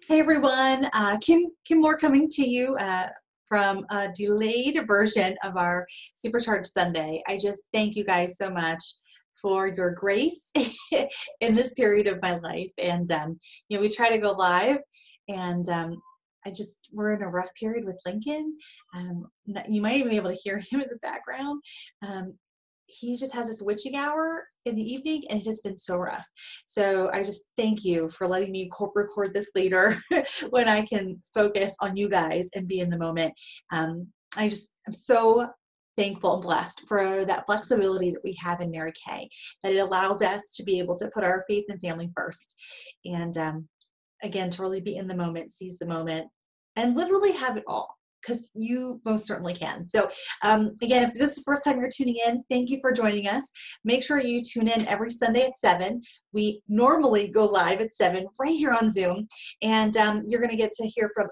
Hey everyone, Kim Moore coming to you from a delayed version of our Supercharged Sunday. I just thank you guys so much for your grace in this period of my life. And we try to go live, and we're in a rough period with Lincoln. You might even be able to hear him in the background. He just has this witching hour in the evening, and it has been so rough. So I just thank you for letting me record this later when I can focus on you guys and be in the moment. I'm so thankful and blessed for that flexibility that we have in Mary Kay, that it allows us to be able to put our faith and family first. And again, to really be in the moment, seize the moment, and literally have it all, because you most certainly can. So again, if this is the first time you're tuning in, thank you for joining us. Make sure you tune in every Sunday at 7. We normally go live at 7 right here on Zoom, and you're going to get to hear from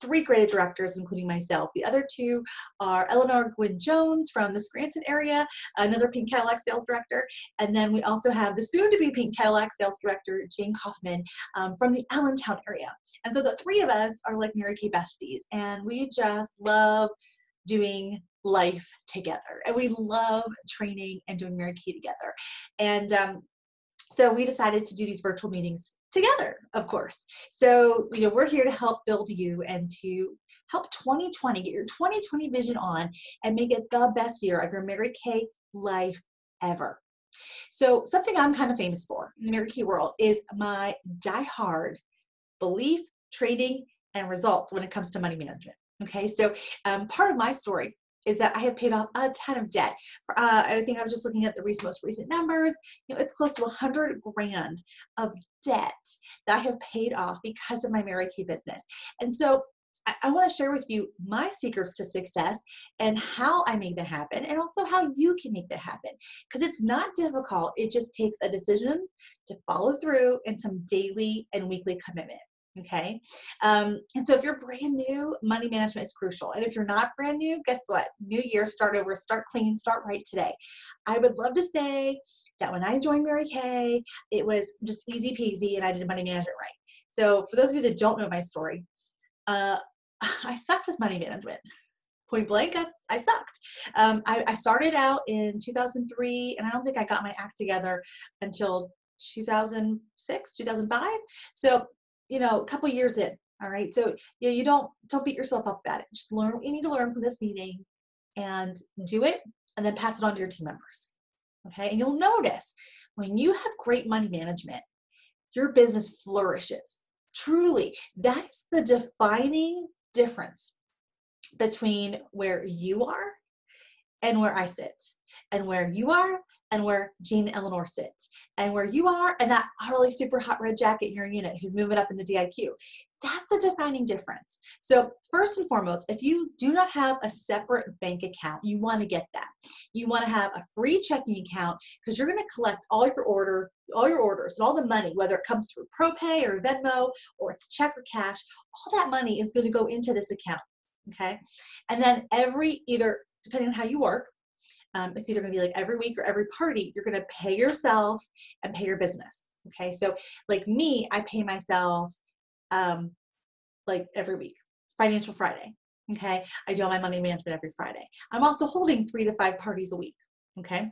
3 great directors, including myself. The other 2 are Eleanor Gwynn Jones from the Scranton area, another Pink Cadillac sales director, and then we also have the soon-to-be Pink Cadillac sales director, Jane Kaufman, from the Allentown area. And so the 3 of us are like Mary Kay besties, and we just love doing life together, and we love training and doing Mary Kay together. And so we decided to do these virtual meetings together, of course. So, we're here to help build you and to help 2020, get your 2020 vision on and make it the best year of your Mary Kay life ever. So something I'm kind of famous for in the Mary Kay world is my die-hard belief, trading, and results when it comes to money management. Okay, so part of my story is that I have paid off a ton of debt. I think I was just looking at the most recent numbers. It's close to $100 grand of debt that I have paid off because of my Mary Kay business. And so I want to share with you my secrets to success and how I made that happen, and also how you can make that happen. Because it's not difficult. It just takes a decision to follow through and some daily and weekly commitment. Okay. And so if you're brand new, money management is crucial. And if you're not brand new, guess what? New year, start over, start clean, start right today. I would love to say that when I joined Mary Kay, it was just easy peasy and I did money management right. So for those of you that don't know my story, I sucked with money management. Point blank, I sucked. I started out in 2003, and I don't think I got my act together until 2006, 2005. So a couple years in, all right? So, you don't beat yourself up about it. Just learn what you need to learn from this meeting and do it, and then pass it on to your team members, okay? And you'll notice when you have great money management, your business flourishes. Truly, that's the defining difference between where you are and where I sit, and where you are and where Jean and Eleanor sit, and where you are and that utterly super hot red jacket in your unit who's moving up into DIQ. That's a defining difference. So first and foremost, if you do not have a separate bank account, you want to get that. You want to have a free checking account, because you're going to collect all your orders and all the money, whether it comes through ProPay or Venmo or it's check or cash, all that money is going to go into this account. Okay. And then depending on how you work, it's either going to be like every week or every party, you're going to pay yourself and pay your business. Okay. So like me, I pay myself like every week, Financial Friday. Okay. I do all my money management every Friday. I'm also holding 3 to 5 parties a week. Okay.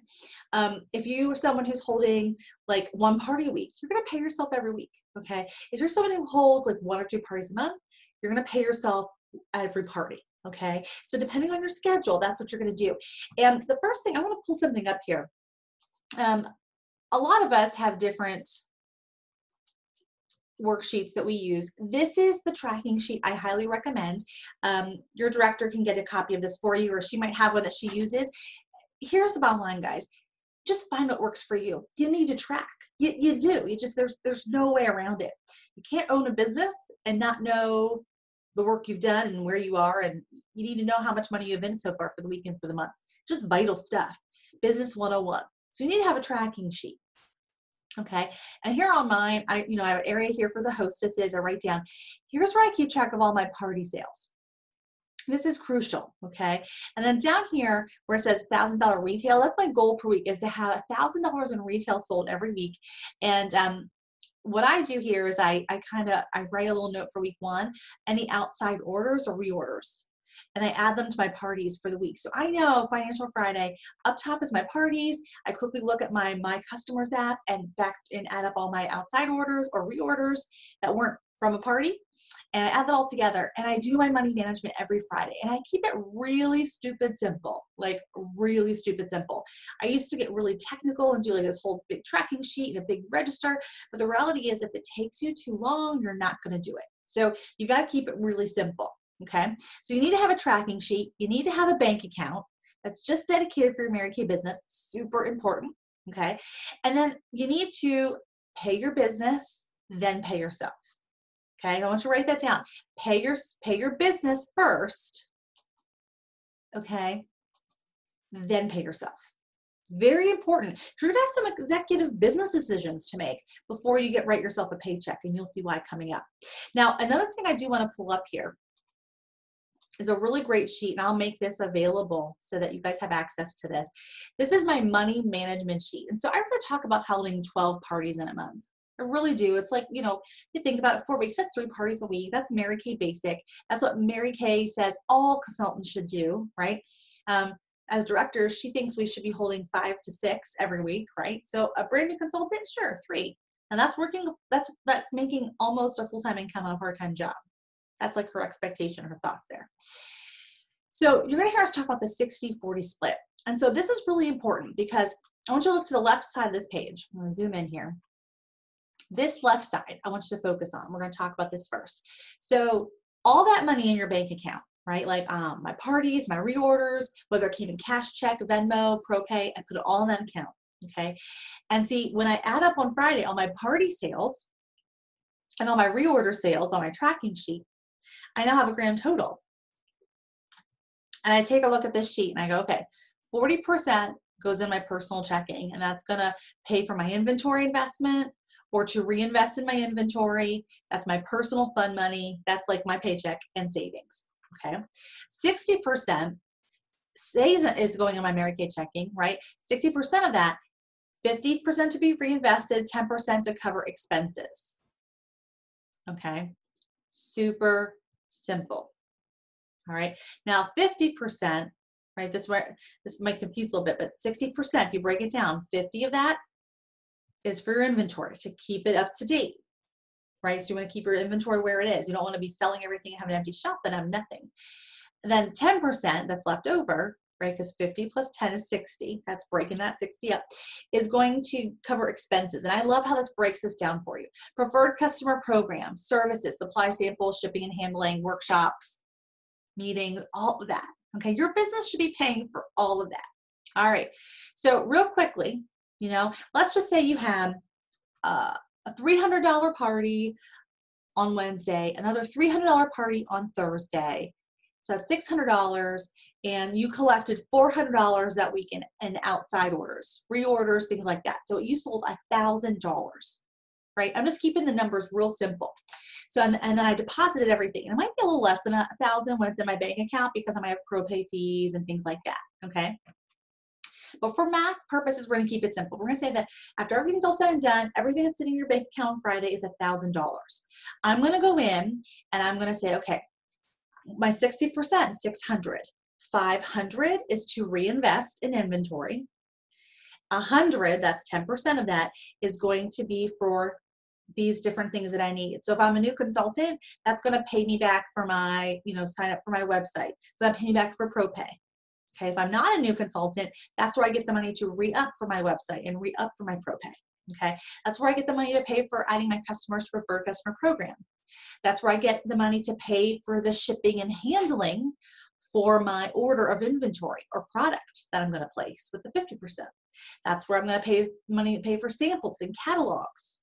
If you are someone who's holding like 1 party a week, you're going to pay yourself every week. Okay. If you're someone who holds like 1 or 2 parties a month, you're going to pay yourself every party. Okay. So depending on your schedule, that's what you're going to do. And the first thing, I want to pull something up here. A lot of us have different worksheets that we use. This is the tracking sheet I highly recommend. Your director can get a copy of this for you, or she might have one that she uses. Here's the bottom line, guys. Just find what works for you. You need to track. You do. There's no way around it. You can't own a business and not know the work you've done and where you are, and you need to know how much money you've been so far for the week and for the month. Just vital stuff. Business 101. So you need to have a tracking sheet. Okay. And here on mine, I have an area here for the hostesses. I write down, here's where I keep track of all my party sales. This is crucial. Okay. And then down here where it says $1,000 retail, that's my goal per week, is to have $1,000 in retail sold every week. And what I do here is I write a little note for week 1, any outside orders or reorders, and I add them to my parties for the week. So I know Financial Friday, up top is my parties. I quickly look at my Customers app and add up all my outside orders or reorders that weren't from a party. And I add that all together, and I do my money management every Friday, and I keep it really stupid simple, like really stupid simple. I used to get really technical and do like this whole big tracking sheet and a big register, but the reality is if it takes you too long, you're not going to do it. So you got to keep it really simple. Okay. So you need to have a tracking sheet. You need to have a bank account that's just dedicated for your Mary Kay business. Super important. Okay. And then you need to pay your business, then pay yourself. Okay, I want you to write that down. Pay your business first, okay, then pay yourself. Very important. You're going to have some executive business decisions to make before you write yourself a paycheck, and you'll see why coming up. Now, another thing I do want to pull up here is a really great sheet, and I'll make this available so that you guys have access to this. This is my money management sheet. And so I really talk about holding 12 parties in a month. I really do. It's like, you think about it, 4 weeks, that's 3 parties a week. That's Mary Kay basic. That's what Mary Kay says all consultants should do, right? As directors, she thinks we should be holding 5 to 6 every week, right? So a brand new consultant, sure, 3. And that's making almost a full-time income on a part-time job. That's like her expectation, her thoughts there. So you're going to hear us talk about the 60-40 split. And so this is really important because I want you to look to the left side of this page. I'm going to zoom in here. This left side, I want you to focus on. We're going to talk about this first. So all that money in your bank account, right? Like my parties, my reorders, whether it came in cash, check, Venmo, ProPay, I put it all in that account, okay? And see, when I add up on Friday all my party sales and all my reorder sales on my tracking sheet, I now have a grand total. And I take a look at this sheet and I go, okay, 40% goes in my personal checking, and that's going to pay for my inventory investment, or to reinvest in my inventory. That's my personal fund money. That's like my paycheck and savings, okay? 60% is going in my Mary Kay checking, right? 60% of that, 50% to be reinvested, 10% to cover expenses, okay? Super simple, all right? Now 50%, right, this might confuse a little bit, but 60%, if you break it down, 50 of that is for your inventory to keep it up to date, right? So you want to keep your inventory where it is. You don't want to be selling everything and have an empty shelf and have nothing. And then 10% that's left over, right? Because 50 plus 10 is 60. That's breaking that 60 up, is going to cover expenses. And I love how this breaks this down for you. Preferred customer programs, services, supply samples, shipping and handling, workshops, meetings, all of that. Okay, your business should be paying for all of that. All right, so real quickly, let's just say you had a $300 party on Wednesday, another $300 party on Thursday. So that's $600, and you collected $400 that week in outside orders, reorders, things like that. So you sold $1,000, right? I'm just keeping the numbers real simple. So, and then I deposited everything. And it might be a little less than $1,000 when it's in my bank account because I might have ProPay fees and things like that, okay? But for math purposes, we're going to keep it simple. We're going to say that after everything's all said and done, everything that's sitting in your bank account on Friday is $1,000. I'm going to go in and I'm going to say, okay, my 60%, 600. 500 is to reinvest in inventory. 100, that's 10% of that, is going to be for these different things that I need. So if I'm a new consultant, that's going to pay me back for my, sign up for my website. So that pay me back for ProPay. Okay, if I'm not a new consultant, that's where I get the money to re-up for my website and re-up for my ProPay. Okay, that's where I get the money to pay for adding my customers to preferred customer program. That's where I get the money to pay for the shipping and handling for my order of inventory or product that I'm going to place with the 50%. That's where I'm going to pay for samples and catalogs,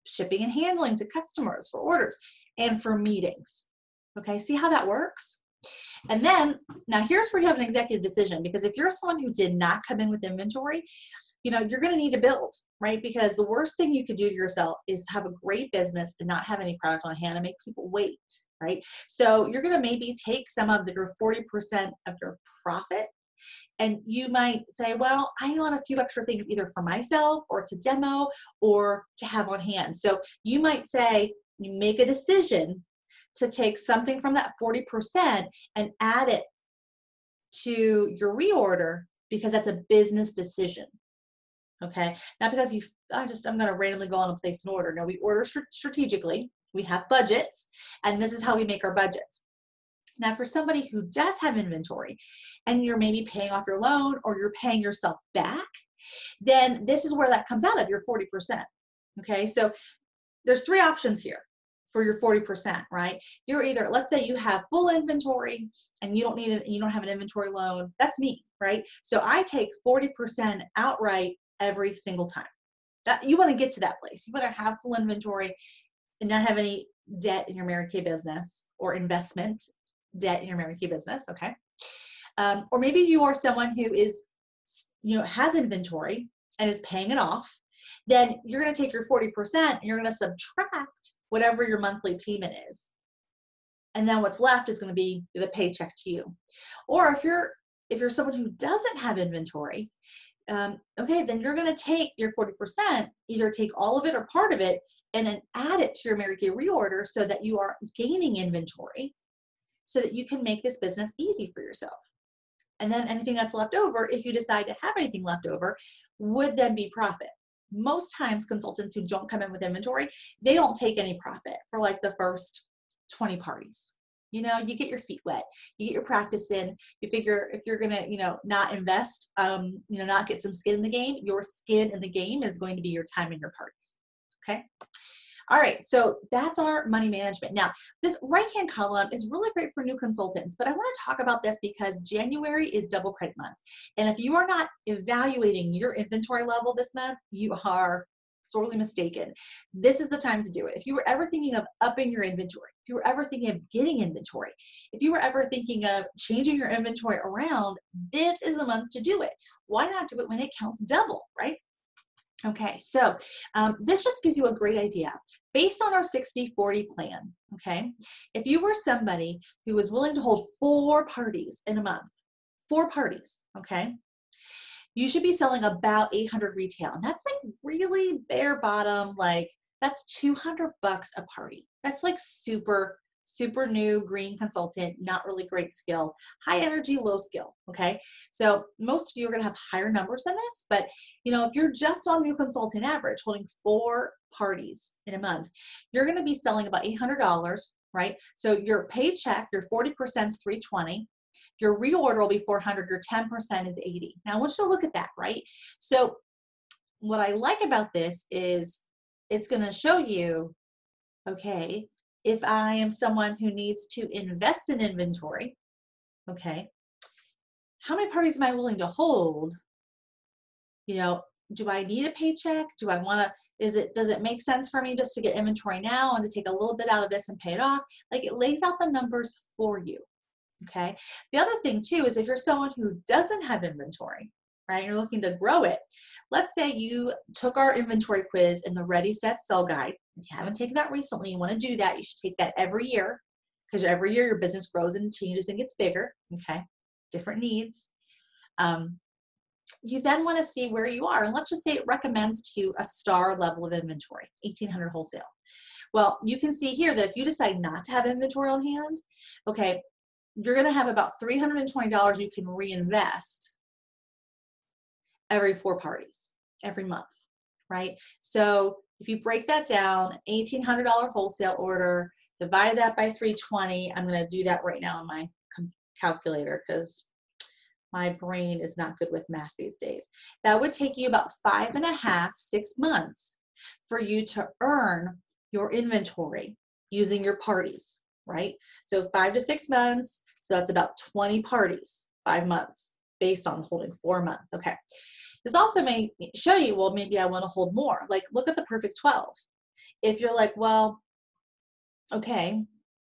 shipping and handling to customers for orders, and for meetings. Okay, see how that works? And then, now here's where you have an executive decision, because if you're someone who did not come in with inventory, you're going to need to build, right? Because the worst thing you could do to yourself is have a great business and not have any product on hand and make people wait, right? So you're going to maybe take some of your 40% of your profit And you might say, well, I want a few extra things either for myself or to demo or to have on hand. So you might say, you make a decision to take something from that 40% and add it to your reorder because that's a business decision. Okay, not because I'm going to randomly go on and place an order. No, we order strategically. We have budgets, and this is how we make our budgets. Now, for somebody who does have inventory and you're maybe paying off your loan or you're paying yourself back, then this is where that comes out of your 40%. Okay, so there's three options here for your 40%, right? You're either, let's say you have full inventory and you don't need it, you don't have an inventory loan. That's me, right? So I take 40% outright every single time. You want to get to that place. You want to have full inventory and not have any debt in your Mary Kay business or investment debt in your Mary Kay business, okay? Or maybe you are someone who is, has inventory and is paying it off. Then you're going to take your 40% and you're going to subtract whatever your monthly payment is. And then what's left is going to be the paycheck to you. Or if you're someone who doesn't have inventory, okay, then you're going to take your 40%, either take all of it or part of it, and then add it to your Mary Kay reorder so that you are gaining inventory so that you can make this business easy for yourself. And then anything that's left over, if you decide to have anything left over, would then be profit. Most times consultants who don't come in with inventory, they don't take any profit for like the first 20 parties. You get your feet wet, you get your practice in, you figure if you're gonna, not invest, not get some skin in the game, your skin in the game is going to be your time and your parties, okay? All right, so that's our money management. Now, this right-hand column is really great for new consultants, but I want to talk about this because January is double credit month. And if you are not evaluating your inventory level this month, you are sorely mistaken. This is the time to do it. If you were ever thinking of upping your inventory, if you were ever thinking of getting inventory, if you were ever thinking of changing your inventory around, this is the month to do it. Why not do it when it counts double, right? Okay, so this just gives you a great idea. Based on our 60-40 plan, okay, if you were somebody who was willing to hold 4 parties in a month, 4 parties, okay, you should be selling about 800 retail. And that's like really bare bottom, like that's $200 a party. That's like super new green consultant, not really great skill, high energy, low skill, okay? So most of you are gonna have higher numbers than this, but if you're just on new consultant average, holding 4 parties in a month, you're gonna be selling about $800, right? So your paycheck, your 40% is $320, your reorder will be $400, your 10% is $80. Now I want you to look at that, right? So what I like about this is it's gonna show you, okay, if I am someone who needs to invest in inventory, okay, how many parties am I willing to hold? Do I need a paycheck? Do I want to, does it make sense for me just to get inventory now and to take a little bit out of this and pay it off? Like, it lays out the numbers for you, okay? The other thing too is if you're someone who doesn't have inventory, right, you're looking to grow it. Let's say you took our inventory quiz in the Ready, Set, Sell guide. If you haven't taken that recently, you want to do that. You should take that every year because every year your business grows and changes and gets bigger, okay? Different needs. You then want to see where you are. And let's just say it recommends to you a star level of inventory, 1,800 wholesale. Well, you can see here that if you decide not to have inventory on hand, okay, you're going to have about $320 you can reinvest every 4 parties, every month, right? So if you break that down, $1,800 wholesale order, divide that by 320. I'm going to do that right now on my calculator because my brain is not good with math these days. That would take you about 5.5, 6 months for you to earn your inventory using your parties, right? So 5 to 6 months, so that's about 20 parties, 5 months, based on holding 4 months, okay. This also may show you, well, maybe I want to hold more. Like, look at the perfect 12. If you're like, well, okay,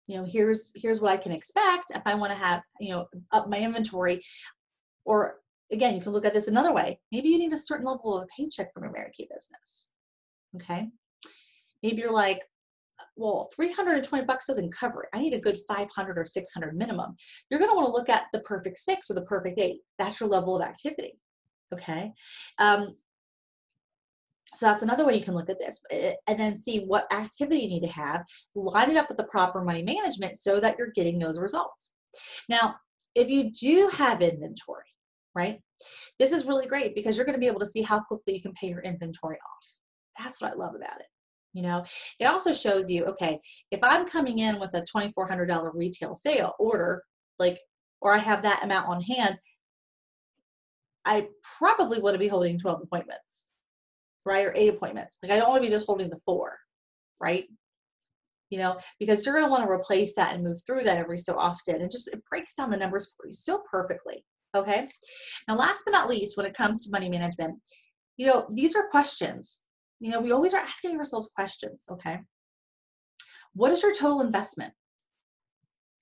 here's what I can expect if I want to have, up my inventory. Or again, you can look at this another way. Maybe you need a certain level of paycheck from your Mary Kay business, okay? Maybe you're like, well, 320 bucks doesn't cover it. I need a good 500 or 600 minimum. You're going to want to look at the perfect 6 or the perfect 8. That's your level of activity. Okay. So that's another way you can look at this, and then see what activity you need to have, line it up with the proper money management so that you're getting those results. Now, if you do have inventory, right, this is really great because you're going to be able to see how quickly you can pay your inventory off. That's what I love about it. You know, it also shows you, okay, if I'm coming in with a $2,400 retail sale order, like, or I have that amount on hand, I probably want to be holding 12 appointments, right? Or 8 appointments. Like, I don't want to be just holding the 4, right? You know, because you're going to want to replace that and move through that every so often. And just, it breaks down the numbers for you so perfectly. Okay. Now, last but not least, when it comes to money management, you know, these are questions. You know, we always are asking ourselves questions. Okay. What is your total investment?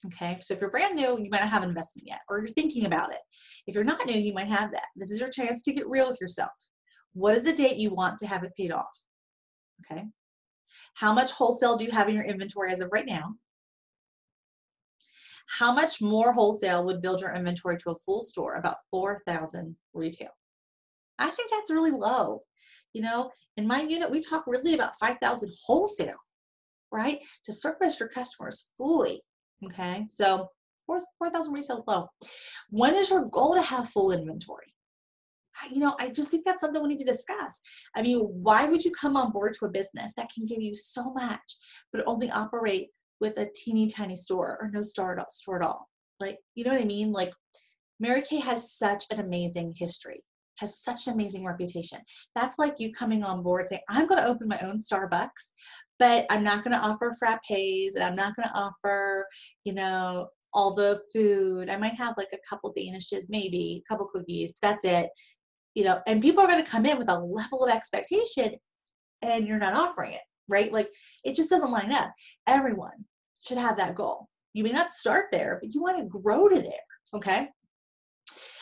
Okay. So if you're brand new, you might not have an investment yet, or you're thinking about it. If you're not new, you might have that. This is your chance to get real with yourself. What is the date you want to have it paid off? Okay. How much wholesale do you have in your inventory as of right now? How much more wholesale would build your inventory to a full store? About 4,000 retail. I think that's really low. You know, in my unit, we talk really about 5,000 wholesale, right? To service your customers fully. Okay, so 4,000 retail is low. When is your goal to have full inventory? You know, I just think that's something we need to discuss. I mean, why would you come on board to a business that can give you so much, but only operate with a teeny tiny store or no store at all? Like, you know what I mean? Like, Mary Kay has such an amazing history, has such an amazing reputation. That's like you coming on board saying, I'm going to open my own Starbucks, but I'm not going to offer frappes, and I'm not going to offer, you know, all the food. I might have like a couple Danishes, maybe a couple cookies, but that's it. You know, and people are going to come in with a level of expectation, and you're not offering it, right? Like, it just doesn't line up. Everyone should have that goal. You may not start there, but you want to grow to there. Okay.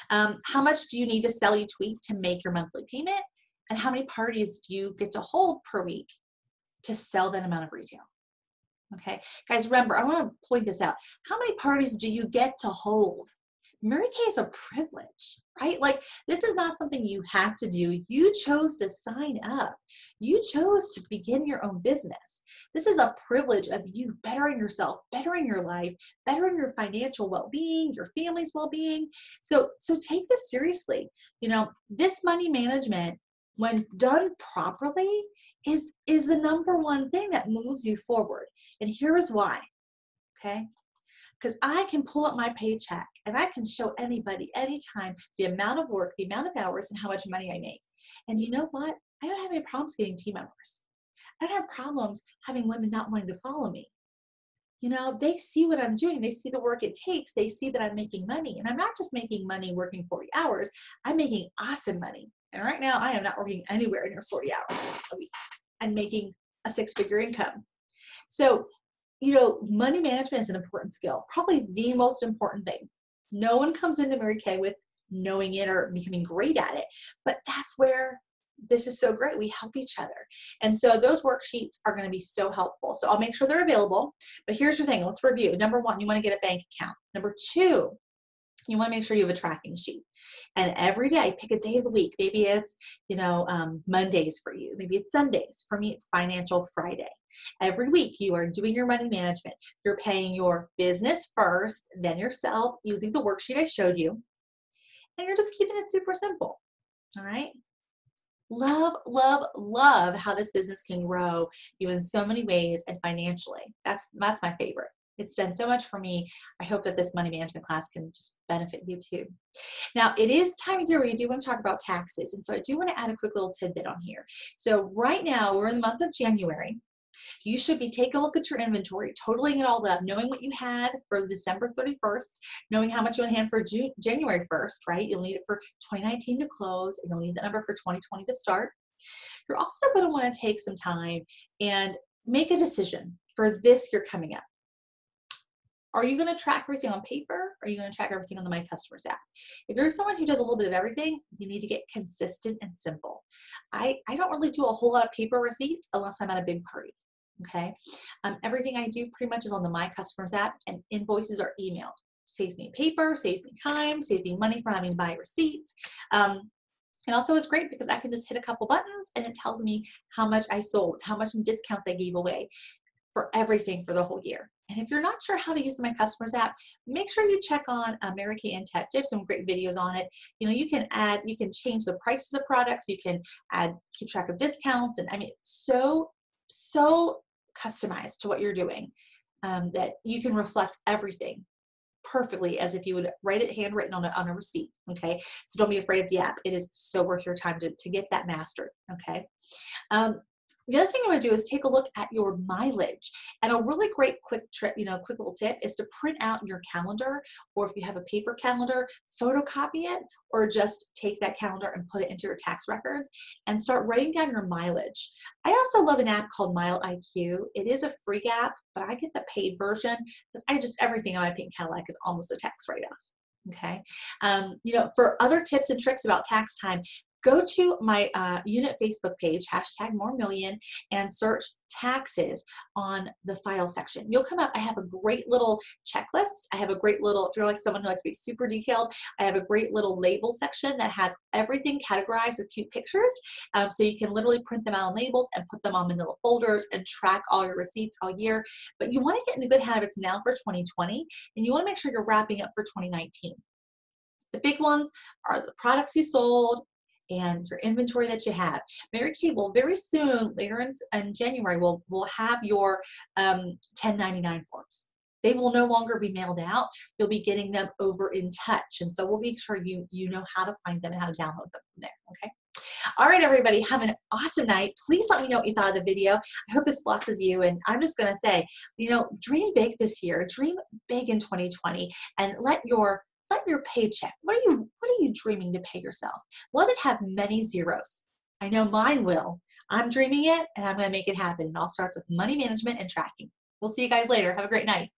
How much do you need to sell each week to make your monthly payment? And how many parties do you get to hold per week to sell that amount of retail? Okay, guys, remember, I want to point this out. How many parties do you get to hold? Mary Kay is a privilege, right? Like, this is not something you have to do. You chose to sign up. You chose to begin your own business. This is a privilege of you bettering yourself, bettering your life, bettering your financial well-being, your family's well-being. So take this seriously. You know, this money management, when done properly, is the number one thing that moves you forward. And here is why, okay? Because I can pull up my paycheck and I can show anybody anytime the amount of work, the amount of hours, and how much money I make. And you know what? I don't have any problems getting team members. I don't have problems having women not wanting to follow me. You know, they see what I'm doing. They see the work it takes. They see that I'm making money. And I'm not just making money working 40 hours. I'm making awesome money. And right now, I am not working anywhere near 40 hours a week. I'm making a 6-figure income. So, you know, money management is an important skill, probably the most important thing. No one comes into Mary Kay with knowing it or becoming great at it, but that's where this is so great. We help each other. And so those worksheets are going to be so helpful. So I'll make sure they're available, but here's your thing. Let's review. Number 1, you want to get a bank account. Number 2, you want to make sure you have a tracking sheet. And every day, pick a day of the week. Maybe it's, you know, Mondays for you. Maybe it's Sundays. For me, it's Financial Friday. Every week, you are doing your money management. You're paying your business first, then yourself, using the worksheet I showed you. And you're just keeping it super simple. All right? Love, love, love how this business can grow you in so many ways and financially. That's my favorite. It's done so much for me. I hope that this money management class can just benefit you too. Now, it is time of year where you do want to talk about taxes. And so I do want to add a quick little tidbit on here. So right now, we're in the month of January. You should be taking a look at your inventory, totaling it all up, knowing what you had for December 31st, knowing how much you want to hand for January 1st, right? You'll need it for 2019 to close, and you'll need the number for 2020 to start. You're also going to want to take some time and make a decision for this year coming up. Are you going to track everything on paper? Or are you going to track everything on the My Customers app? If you're someone who does a little bit of everything, you need to get consistent and simple. I don't really do a whole lot of paper receipts unless I'm at a big party. okay? Everything I do pretty much is on the My Customers app, and invoices are emailed. Saves me paper, saves me time, saves me money for having to buy receipts. And also is great because I can just hit a couple buttons and it tells me how much I sold, how much in discounts I gave away for everything for the whole year. And if you're not sure how to use the My Customers app, make sure you check on Mary Kay in Tech. They have some great videos on it. You know, you can change the prices of products, you can keep track of discounts, and I mean, so customized to what you're doing that you can reflect everything perfectly as if you would write it handwritten on a receipt. Okay, so don't be afraid of the app. It is so worth your time to get that mastered. Okay. The other thing I'm going to do is take a look at your mileage. And a really great quick little tip is to print out your calendar, or if you have a paper calendar, photocopy it, or just take that calendar and put it into your tax records and start writing down your mileage. I also love an app called Mile IQ. It is a free app, but I get the paid version because everything on my pink Cadillac is almost a tax write-off. Okay. For other tips and tricks about tax time, go to my unit Facebook page, #MoreMillion, and search taxes on the file section. You'll come up. I have a great little checklist. I have a great little, if you're like someone who likes to be super detailed, I have a great little label section that has everything categorized with cute pictures. So you can literally print them out on labels and put them on manila folders and track all your receipts all year. But you want to get in the good habits now for 2020, and you want to make sure you're wrapping up for 2019. The big ones are the products you sold and your inventory that you have. Mary Kay will very soon, later in January, will have your 1099 forms. They will no longer be mailed out. You'll be getting them over in touch. And so we'll make sure you know how to find them and how to download them from there, okay? All right, everybody, have an awesome night. Please let me know what you thought of the video. I hope this blesses you. And I'm just going to say, dream big this year. Dream big in 2020, and let your paycheck, what are you dreaming to pay yourself? Let it have many zeros. I know mine will. I'm dreaming it, and I'm going to make it happen. It all starts with money management and tracking. We'll see you guys later. Have a great night.